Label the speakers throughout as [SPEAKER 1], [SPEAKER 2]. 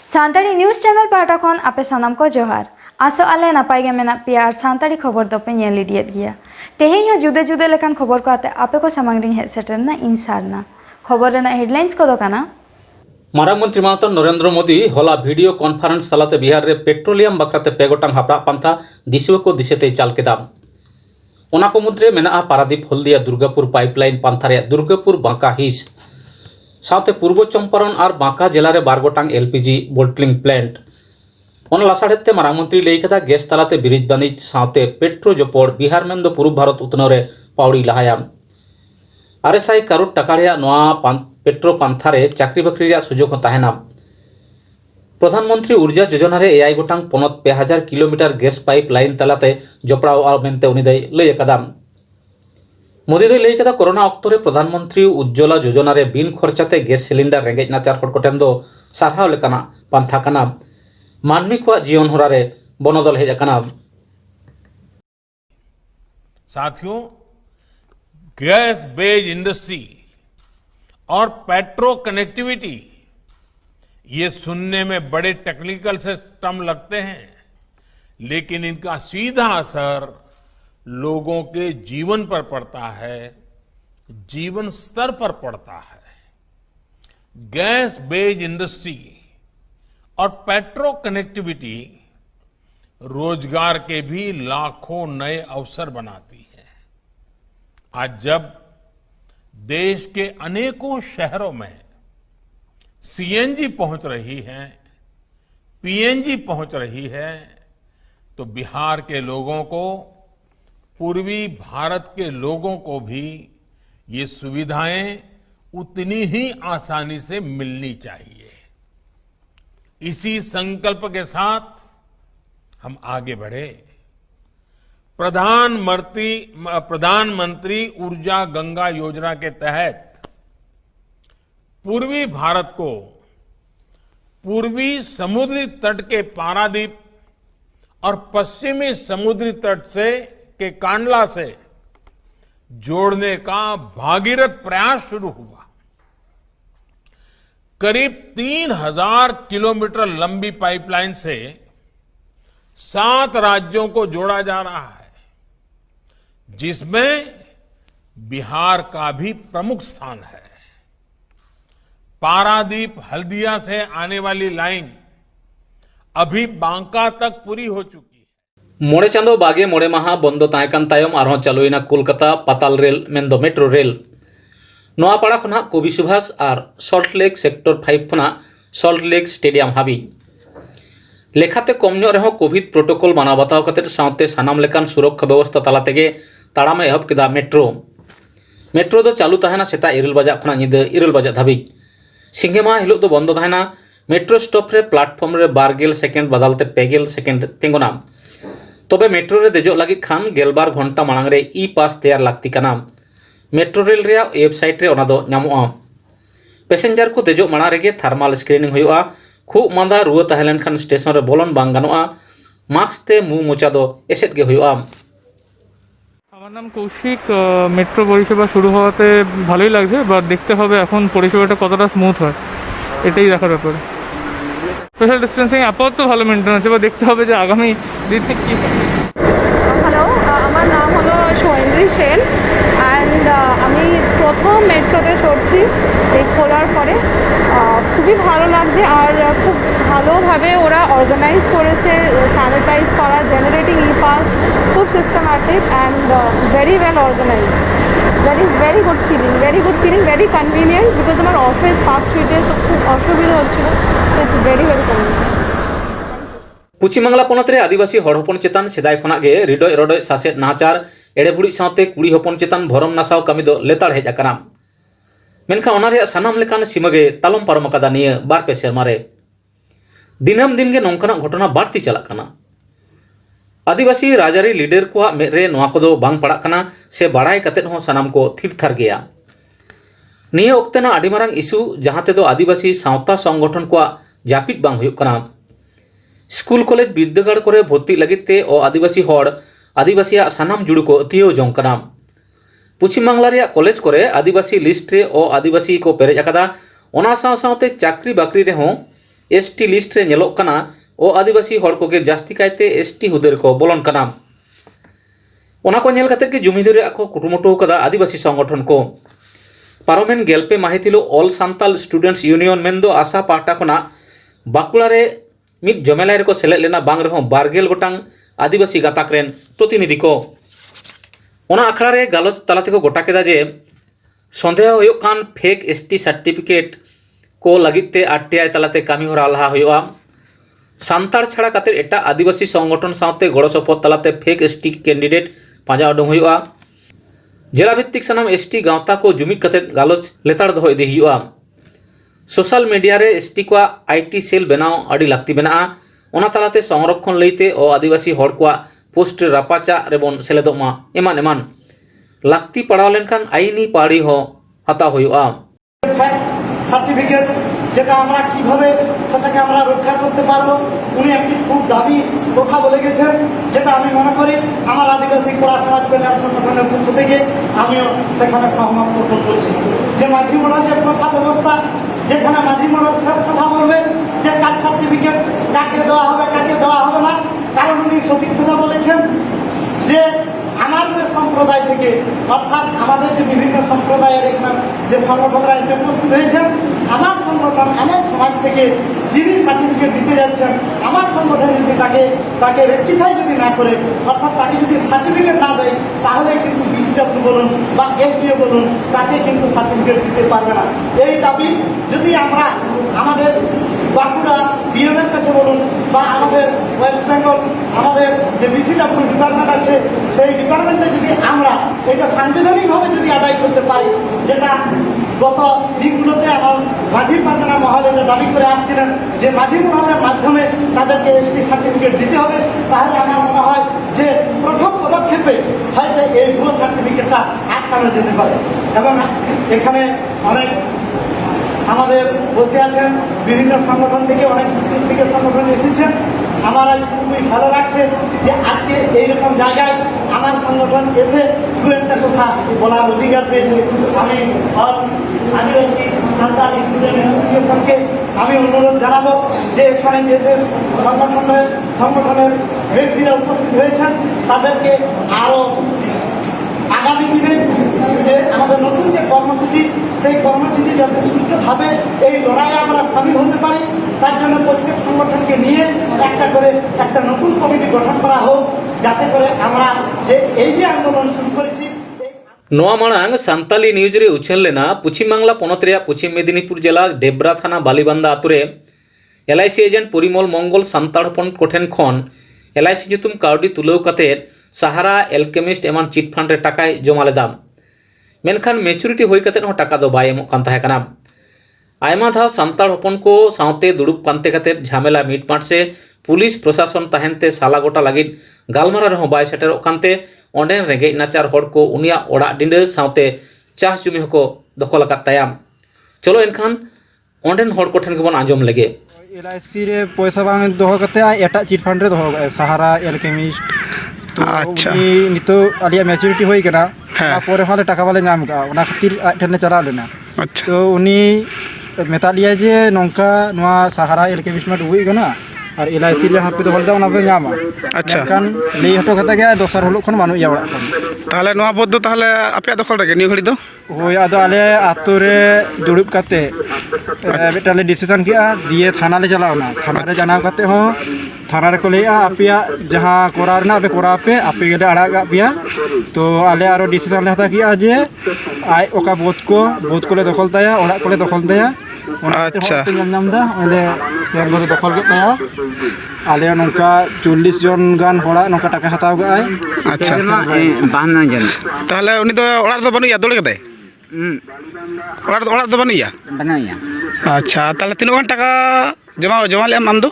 [SPEAKER 1] Santali news channel pahata khon ape sanam ko johar. Aso ale napai ge menak pia ar Santali khobor dope nyel idiet gya. Tehenya jude jude lekan khobor ko ate ape ko samang ring het seter na insarna. Khobor rena headlines ko do kana.
[SPEAKER 2] Marang मंत्री मानतन नरेंद्र मोदी होला video conference तलाते Bihar रे petroleum बकराते पेगोटांग हापड़ा पंथा दिशुव को दिशेते चाल केदा ओना को मुद्रे मेना Paradip Haldia Durgapur pipeline पंथा रे दुर्गापुर बांका हिस साथे पूर्व चंपारण और बांका जिला रे बारगोटांग एलपीजी बोटलिंग प्लांट ओना लासाड़ेते मारांग मंत्री लई केदा गैस तलाते बिरिज बानिज साथे पेट्रो जोपोड़ बिहार मेन दो पूर्व भारत उतनो रे पावड़ी लहायाम आरएसआई करोड़ टाका रे नोआ पेट्रो पंथा रे चाकरी बाकरी रे सुजोग ताहेना प्रधानमंत्री ऊर्जा योजना रे एआई गोटांग पनत 2000 किलोमीटर गैस पाइप लाइन तलाते जपड़ाव आ मेनते उनी दै लई कदा मोदी दै लई कदा कोरोना अक्तो रे प्रधानमंत्री उज्ज्वला योजना रे बिन खर्चाते गैस सिलिंडर रेंगेज नाचार हड़ कोटेन दो सारहाव लेकाना पंथा काना मानवी को जीवन हरा रे बनदल हेज काना।
[SPEAKER 3] साथियों, गैस बेस्ड इंडस्ट्री और पेट्रो कनेक्टिविटी ये सुनने में बड़े टेक्निकल से टर्म लगते हैं, लेकिन इनका सीधा असर लोगों के जीवन पर पड़ता है, जीवन स्तर पर पड़ता है। गैस बेस्ड इंडस्ट्री और पेट्रो कनेक्टिविटी रोजगार के भी लाखों नए अवसर बनाती है। आज जब देश के अनेकों शहरों में सीएनजी पहुंच रही है, पीएनजी पहुंच रही है, तो बिहार के लोगों को, पूर्वी भारत के लोगों को भी ये सुविधाएं उतनी ही आसानी से मिलनी चाहिए। इसी संकल्प के साथ हम आगे बढ़े। प्रधानमंत्री ऊर्जा गंगा योजना के तहत पूर्वी भारत को पूर्वी समुद्री तट के पारादीप और पश्चिमी समुद्री तट से के कांडला से जोड़ने का भागीरथ प्रयास शुरू हुआ। करीब 3000 किलोमीटर लंबी पाइपलाइन से 7 राज्यों को जोड़ा जा रहा है, जिसमें बिहार का भी प्रमुख स्थान है। पारादीप हल्दिया से आने वाली लाइन अभी बांका तक पूरी हो चुकी है।
[SPEAKER 2] मोड़े चांदो बागे मोड़े माहा बंदो तायकान तायम आरहों चालुइना कोलकाता पाताल रेल मेंदो मेट्रो रेल नोआपाड़ा खुना कवि सुभाष और सल्ट लेक सेक्टर 5 खुना सल्ट लेक स्टेडियम हाबी लेखाते कम ᱧᱚᱜ रहो कोविड प्रोटोकॉल माना बताव कते सावते सानाम लेकान सुरक्षा व्यवस्था तला तेगे ताड़ाम एहब केदा मेट्रो दो चालू तहना सेता 9 बजा खुना निदा 9 बजा धाबी सिंगेमा हिलो दो बंद तहना मेट्रो स्टॉप रे प्लेटफॉर्म रे 12 सेकेंड बदलते 2 सेकेंड तिंगुना तबे मेट्रो रे देजो लगी खान 12 घंटा मांग रे ई पास तैयार लागती काना मेट्रो रेल रे वेबसाइट रे ओना दो ᱧᱟᱢᱚᱜᱼᱟ पैसेंजर को देजो माना रेगे थर्मल स्क्रीनिंग हुआ खूब मांदा रुआ तहलेन खान स्टेशन रे बोलन बांग गानोआ मास्क ते मुंह मोचा दो एसेट गे हुआ।
[SPEAKER 4] আমার নাম কৌশিক। মেট্রো পরিষেবা শুরু হওয়াতে ভালোই লাগছে, বা দেখতে হবে এখন পরিষেবাটা কতটা স্মুথ হয়, এটাই দেখার ব্যাপার। সোশ্যাল ডিস্টেন্সিং আপাতত ভালো মেনটেন আছে, বা দেখতে হবে যে আগামী দিনে কী হয়।
[SPEAKER 5] হ্যালো, আমার নাম হলো সৈন্দ্রী সেন অ্যান্ড আমি প্রথম মেট্রোতে চড়ছি এই খোলার পরে। খুবই ভালো লাগছে, আর খুব ভালোভাবে ওরা অর্গানাইজ করেছে, স্যানিটাইজ করা, জেনারেটিং ই পাস, খুব systematic and very well organise. Very good feeling, very convenient, because আমার অফিস পার্ক স্ট্রিটে খুব অসুবিধা হচ্ছিল, তো it's very convenient.
[SPEAKER 2] Paschim Bangla पनत रे आदिवासी हड़ हपन चेतान सेदाय खना गे रिडोय रडोय सासेट नाचार एड़े बुड़ी सावते कुड़ी हपन चेतान भरम नासाव कामी दो लेताड़ हेज आकाना मेनखा ओना रे सानाम लेकान सीमागे तालम पारम आकादा निया बार पे सेरमा रे दिनम दिन गे नोंकाना घटना बाड़ती चलाक काना। आदिवासी राजारी लीडर को मेरे नोआ कोदो बांग पड़ाक काना से बाड़ाय कातेद हों सानाम को थिरथार गया। निया ओक्तेना आडी मारांग इशू जहां तेदो आदिवासी सावता संगठन को जापिद बांग हुयुक काना। स्कूल कॉलेज विद्यागार करे भर्ती लगिते ओ आदिवासी हड़ आदिवासिया सानाम जुड़ू को अतियो जोंग काना। पश्चिम बांगला रे कॉलेज करे आदिवासी लिस्ट रे ओ आदिवासी को पेरेज आकादा ओना साव सावते चाकरी बाकरी रे हों एसटी लिस्ट रे नेलोग कना ओ आदिवासी हड़ कोगे जास्ती कायते एसटी हुदे रको बोलन कना। ओना को नेल खातिर के जुमिदारी को कुटुमुटु कदा आदिवासी संगठन को पारोमेन गेलपे माहितिलो ऑल सांताल स्टूडेंट्स यूनियन मेंदो आशा पाटा खना बाकुड़ा रे मिद जमेला रे को सेलेद लेना बांग रहो 12 गोटांग आदिवासी गाताक रेन प्रतिनिधि को ओना आखड़ा रे गालोच तालाते को गोटा केदा जे संदेह हुयुग कान फेक एसटी सर्टिफिकेट को लगिते आरटीआई तालाते कामी होरा लहा हुयुआ सांतार छाड़ा खातिर एटा आदिवासी संगठन साथे गड़ो सपोर्ट तालाते फेक एसटी कैंडिडेट पांजा उडुंग हुयुआ जिला भित्तिक सनाम एसटी गांवता को जुमिद कते गालोच लेताड़ दो इदी हुयुआ सोशल मीडिया रे एसटी को आईटी सेल बनाओ अड़ी लागती बना ओना तालाते संरक्षण लईते ओ आदिवासी हड़ को पोस्ट रापाचा रेबन सेलेदोमा एमान एमान लागती पड़ाव लेनखान आईनी पाड़ी हो हाता हुयुआ
[SPEAKER 6] সার্টিফিকেট যেটা আমরা কিভাবে সেটাকে আমরা রক্ষা করতে পারবো উনি একটি খুব দাবি কথা বলে গেছেন যেটা আমি মনে করি আমার আদিবাসী কলা সমাজ কল্যাণ সংগঠনের পক্ষ থেকে আমিও সেখানে সহমত পোষণ করছি যে মাঝি মডেল যে প্রথা ব্যবস্থা যেখানে মাঝি মডেল শেষ কথা বলবে যে কাস্ট সার্টিফিকেট কাকে দেওয়া হবে না কারণ উনি সঠিক কথা বলেছেন যে আমাদের সম্প্রদায় থেকে অর্থাৎ আমাদের যে বিভিন্ন সম্প্রদায়ের যে সংগঠনরা এসে উপস্থিত হয়েছেন আমার সংগঠন আমার সমাজ থেকে যিনি সার্টিফিকেট দিতে যাচ্ছেন আমার সংগঠন যদি তাকে রেকটিফাই যদি না করে অর্থাৎ তাকে যদি সার্টিফিকেট না দেয় তাহলে কিন্তু বিসিডব্লিউ বলুন বা এসডিও বলুন তাকে কিন্তু সার্টিফিকেট দিতে পারবে না। এই দাবি যদি আমরা আমাদের বাঁকুড়া বিএমের কাছে বলুন বা আমাদের ওয়েস্ট বেঙ্গল আমাদের যে বিসিডব্লিউ ডিপার্টমেন্ট আছে সেই ডিপার্টমেন্টে যদি আমরা এটা সাংবিধানিকভাবে যদি আদায় করতে পারি যেটা গত দিনগুলোতে আমার মাঝি পার্টনার মহল এটা দাবি করে আসছিলেন যে মাঝি মহলের মাধ্যমে তাদেরকে এসটি সার্টিফিকেট দিতে হবে তাহলে আমার মনে হয় যে প্রথম পদক্ষেপে হয়তো এই ভুয়ো সার্টিফিকেটটা আটকানো যেতে পারে এবং এখানে অনেক আমাদের বসে আছেন বিভিন্ন সংগঠন থেকে অনেক দূর থেকে সংগঠন এসেছেন আমার আজ খুবই ভালো লাগছে যে আজকে এইরকম জায়গায় আমার সংগঠন এসে দু একটা কথা বলার অধিকার পেয়েছে। আমি আদিবাসী সান্তালি স্টুডেন্ট অ্যাসোসিয়েশনকে আমি অনুরোধ জানাবো যে এখানে যে যে সংগঠনের ব্যক্তিরা উপস্থিত হয়েছেন তাদেরকে আরও আগামী দিনে যে আমাদের নতুন যে কর্মসূচি সেই কর্মসূচি যাতে সুষ্ঠুভাবে এই লড়াইয়ে আমরা সামিল হতে পারি তার জন্য প্রত্যেক সংগঠনকে নিয়ে একটা নতুন কমিটি গঠন করা হোক যাতে করে আমরা যে এই যে আন্দোলন শুরু করেছি।
[SPEAKER 2] नोआ मांग सांताली न्यूज रे उछल लेना पश्चिम बांगला पनत रे पश्चिम मेदिनीपुर जिला डेब्रा थाना बालीबांदा आतुरे LIC एजेंट परिमल मंगल सांताड़ हपन कोठेन खन LIC nyutum काउडी तुलाव काते सहारा एलकेमिस्ट एमान चिट फंड रे टाकाय जमा लेदा मेनखान मैच्योरिटी होई काते हो टाका दो बाय एमो कान ताहे काना आयमा धाव सांताड़ हपन को सावते दुड़ुब पानते काते झामेला मिटमाट से पुलिस प्रशासन ताहेनते साला गोटा लागिद गालमारा रहो बाय सेटेरो कानते ओंडेन रेंगे नाचार हड़ को उनिया ओड़ा डिंडे सावते चास जुमी को दखल आकाद ताया चलो एनखान ओंडेन हड़ को ठेन के बन आंजम लगे
[SPEAKER 7] LIC रे पैसा बांग दोहो कते एटा चिट फंड रे दोहो सहारा एलकेमिस्ट तो
[SPEAKER 8] अच्छा
[SPEAKER 7] नितो आलिया मैच्योरिटी होई कना तारपरे हाले टाका वाले नाम का ओना खातिर ठेने चला लेना
[SPEAKER 8] अच्छा
[SPEAKER 7] तो उनी मेता लिया जे नोंका नोआ सहारा एलकेमिस्ट में डुबई कना और LIC जहाँ पे दोहल दा ओना पे नामा
[SPEAKER 8] अच्छा
[SPEAKER 7] कान ले हटो कता गया दोसर हलो खन मानु या ओड़ा
[SPEAKER 8] ताहले नोआ बोद दो ताहले आपे दखल रगे नियो घड़ी दो
[SPEAKER 7] होय आदो आले आतो रे दुड़ुब काते बेटाले डिसीजन किया दिए थाना ले चलावना थाना रे जानाव काते हो थाना रे को लेया आपिया जहाँ कोरारना आपे कोरा पे आपे गेले आड़ा पिया तो आले आरो डिसीजन ले हता किया जे आय ओका बोध को ले दखल ताया ओड़ा को ले दखल ताया
[SPEAKER 8] अच्छा
[SPEAKER 7] नाम दा ओले सेन को दखल के ताया आले नोंका 40 जन गान होड़ा नोंका टाका हताव गय
[SPEAKER 8] अच्छा
[SPEAKER 9] बाना जन
[SPEAKER 8] ताहले उनी दो ओड़ा दो बनुया दोले कते ओड़ा दो बनुया
[SPEAKER 9] बनाया
[SPEAKER 8] अच्छा ताहले तीन गन टाका जमा ले आम दो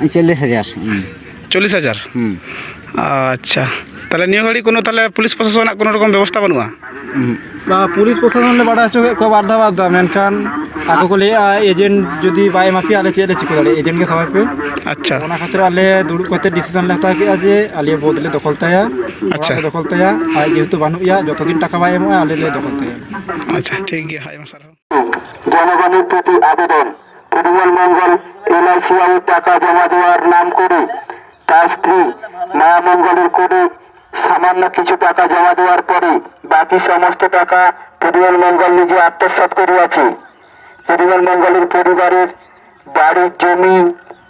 [SPEAKER 9] 40,000
[SPEAKER 8] 40,000 अच्छा তাহলে নিয়ে ঘড়ি কোনো তাহলে পুলিশ প্রশাসনের কোনো রকম ব্যবস্থা বানুয়া?
[SPEAKER 7] বা পুলিশ প্রশাসন বাড়া হচ্ছে কেউ বার্ধা বার্ধা মেনখান ako ko lay agent jodi bay mafi ale chele chiko dale agent ke samay pe
[SPEAKER 8] আচ্ছা
[SPEAKER 7] ona khatir ale durub kate decision le hata ke aje ale bodle dokol taya
[SPEAKER 8] আচ্ছা
[SPEAKER 7] dokol taya ay jehetu banu ya joto din taka bay emo ale le dokol taya
[SPEAKER 8] আচ্ছা ঠিক আছে high Masar
[SPEAKER 9] জনগণের প্রতি আবেদন পরিমল মঙ্গল LIC টাকা জমা দেওয়ার নাম করে তার স্ত্রী মায়া মঙ্গলের করে সামান্য কিছু টাকা জমা দেওয়ার পরে বাকি সমস্ত টাকা পরিমল মঙ্গল নিজে আত্মসাৎ করিয়াছে। পরিমল মঙ্গলের পরিবারের বাড়ির জমি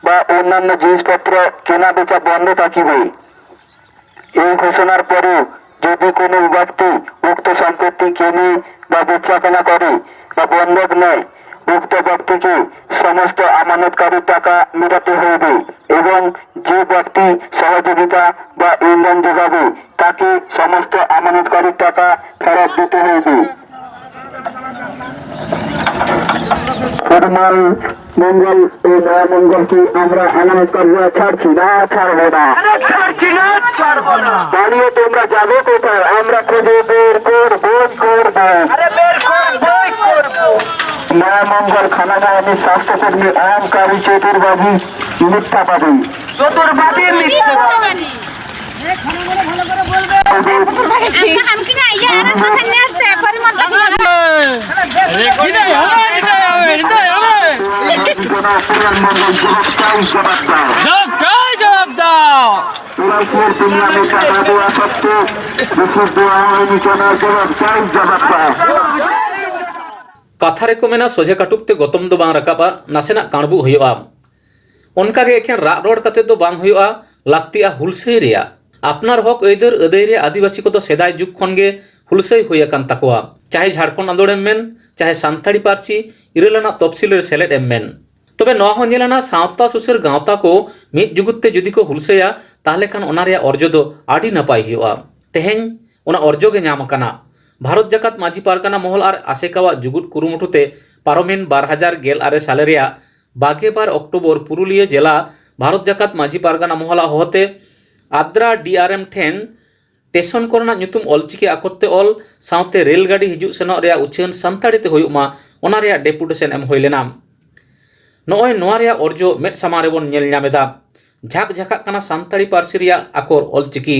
[SPEAKER 9] বা অন্যান্য জিনিসপত্র কেনা বেচা বন্ধ থাকিবে। এই ঘোষণার পরেও যদি কোনো ব্যক্তি উক্ত সম্পত্তি কেনে বা বেচা কেনা করে বা বন্ধক নেয় উক্ত ব্যক্তিকে সমস্ত আমানতকারীর টাকা মেটাতে হইবে এবং যে ব্যক্তি সহযোগিতা বা ইন্ধন যোগাবে তাকে সমস্ত আমানতকারীর টাকা ফেরত দিতে হইবে। পরিমল মঙ্গল ও নয়া মঙ্গলকে আমরা আমানতকারী ছাড়ছি না, ছাড়বো না, দাঁড়িয়ে তোমরা যাবে কোথায়? আমরা খুঁজে বের করবো। নয়া মঙ্গল খানা বাহিনীর স্বাস্থ্যকর্মী অহংকারী চতুর্বাদী মিথ্যাবাদী
[SPEAKER 2] कथा रे को मेना सोझे काटुकते गौतम दो बांग रकाबा नासेना काणबु हुआ उनका के एखेन राग रोड कते दो बांग हुआ लाक्तिया हुलसई रेया आपनार हक एदर अदय रे आदिवासी को तो सेदाय जुग खन गे हुलसई हुई अकान तकवा चाहे झारखंड आंदोलन मेन चाहे सानताड़ी पार्सी इरेलाना तफसिल रे सेलेद एम मेन तबे नवा हो नेलाना सावता सुसर गावता को मिद जुगुत्ते जुदी को हुलसया ताहले खान ओना रे अर्ज दो आडी नपाय हुआ तेहेन ओना अर्ज गे नाम काना भारत जाकात माझी पारगाना महल और आसेकावा जुगुट कुरुमुटुते पारमेन 2018 साले रेया 22 अक्टोबर पुरुलिया जिला भारत जाकात माझी पारगाना महला होते आद्रा DRM ठेन स्टेशन कोरना नुतुम ऑलचिकी आकोते ऑल साउते रेलगाड़ी हिजु सेनो रेया उछन सानताड़ीते हुयुमा ओना रेया डेपुटेशन एम होइलेना नोय नोआ रेया अर्जो मेट सामारे बोन नेल ᱧᱟᱢᱮᱫᱟ झाक झाकाक काना सानताड़ी पार्सी रेया आकोर ऑलचिकी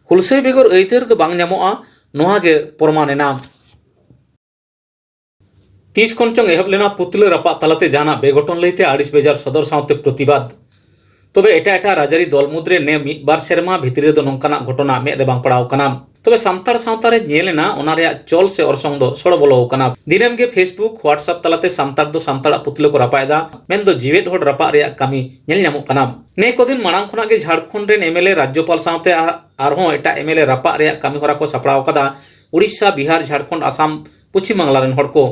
[SPEAKER 2] हुलसई बेगर एइतेर दो बांग ᱧᱟᱢᱚᱜᱼᱟ नोहा गे प्रमाणेना 30 खन चंग एहब लेना पुतले रपा तलाते जाना बेगठन लैते आड़िस बेजार सदर साउते प्रतिबाद तबे एटा एटा राजारी दल मुद्रे ने मिद बार सेरमा भितरे दो नंकाना घटना में रे बांग पड़ाव कना तबे सामताड़ सावता रे नेलेना ओना रे चल से अरसंग दो सड़ बोलो कना दिनेम गे फेसबुक व्हाट्सएप तलाते सामताड़ दो सामताड़ा पुतले को रपायदा मेन दो जीवेत होड़ रपा रे कामी नेल ᱧᱟᱢᱚᱜ कना ने को दिन मांग खुना गे झारखंड रे एमएलए राज्यपाल सावते आरहों एटा एमएलए रपा रे कामी होरा को सपड़ाव कदा उड़ीसा बिहार झारखंड आसाम पश्चिम बांग्ला रेन होड़ को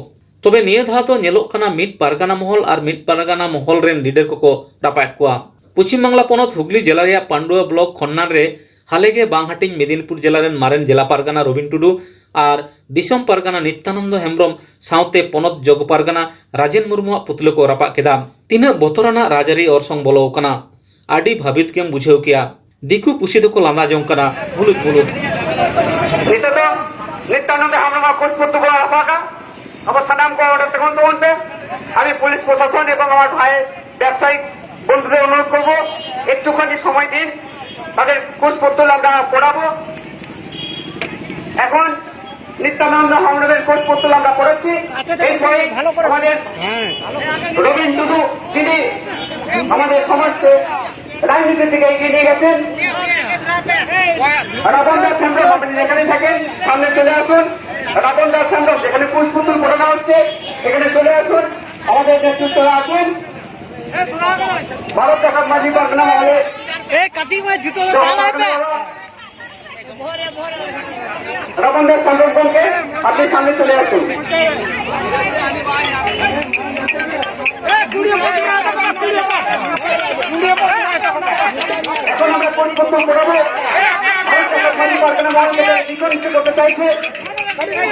[SPEAKER 2] तबे निये धा तो नेलोक कना मिड पारगाना महल और मिड पारगाना महल रेन लीडर को रपायत कोआ पश्चिम बांग्ला पनत हुगली जिला रे पांडुआ ब्लॉक खन्नान रे हालेगे बांगहाटिंग मेदिनीपुर जिला रेन मारेन जिला पारगाना रबिन टुडू और दिसम पारगाना नित्यानंद हेम्ब्रम सावते पनत जग पारगाना राजेन मुर्मुआ पुतले को रपा केदा तीना बतराना राजारी अरसंग बोलो कना आडी भाबित केम बुझेव किया दिकु पुसी दो को लांदा जों कना मुलुक मुलुक
[SPEAKER 9] नित्यानंद हेम्ब्रम पुष्पत्तु को आपाका अब सनाम को ऑर्डर तখন तो उनसे আমি পুলিশ প্রশাসন এবং আমার ভাই ব্যবসায়িক বন্ধুদের অনুরোধ করব একটুখানি সময় দিন তাদের পুষ্পত্তর আমরা পড়াবো এখন নিত্যানন্দ হেমব্রমের পুষ্পত্তর আমরা পড়েছি এরপরে আমাদের রবিন টুডু যিনি আমাদের সমাজকে রাজনীতি থেকে এগিয়ে নিয়ে গেছেন রাবণ দাস হেমব্রম আপনি যেখানে থাকেন সামনে চলে আসুন রাবণ দাস হেমব্রম যেখানে পুষ্পত্তর পড়ানো হচ্ছে এখানে চলে আসুন আমাদের নেতৃত্বরা আছেন भारत का माझी पारगाना महले रबन दास हेमब्रम के अपने सामने चले आसुन এখন আমরা পরিবর্তন করবো माझी पारगाना महले নিকট করতে চাইছে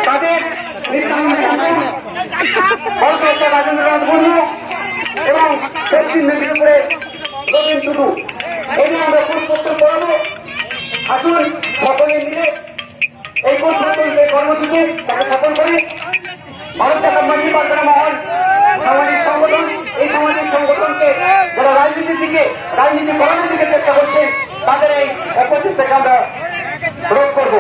[SPEAKER 9] তাদের রাজেন্দ্রনাথ মুর্মু এবং পশ্চিম মেদিনীপুরে রবিন টুডু এই নিয়ে আমরা পুষ্পত্তর পড়াবো আসুন কর্মসূচি তাকে সফল করি। ভারত জাকাত মন্ত্রী পারগানা মহল সামাজিক সংগঠন, এই সামাজিক সংগঠনকে যারা রাজনীতি করানোর দিকে চেষ্টা করছে তাদের এই অপচেষ্টাকে আমরা রোধ করবো।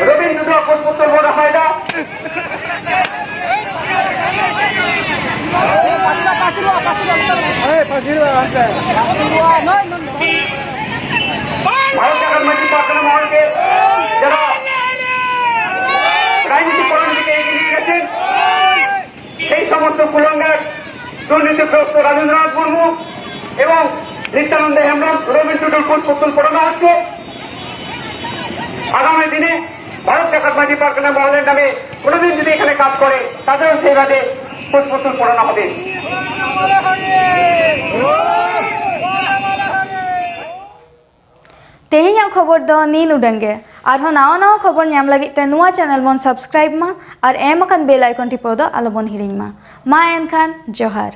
[SPEAKER 9] Rabin juga pun bola faedah. Bharat जाकर मंत्री पार्गाना महल के जरा राजनीति करण दिखे एগিয়ে গেছেন সেই সমস্ত কুলঙ্গার দুর্নীতিগ্রস্ত রবীন্দ্রনাথ মুর্মু এবং নিত্যানন্দ হেমব্রম রবীন টুডুর পুতুল পড়ানো হচ্ছে। আগামী দিনে ভারত জাকাত মন্ত্রী পার্গানা মহলের নামে কোনোদিন যদি এখানে কাজ করে তাদেরও সেইভাবে পুতুল পড়ানো হবে।
[SPEAKER 1] तेहें खबर दो नीन उडंगे और नवा नवा खबर नाम लगी ते नुआ चैनल बन सब्सक्राइब मा और एम अकन बेल आइकन टिपो दो आलो बन हिड़िंग मा एनखान जोहार।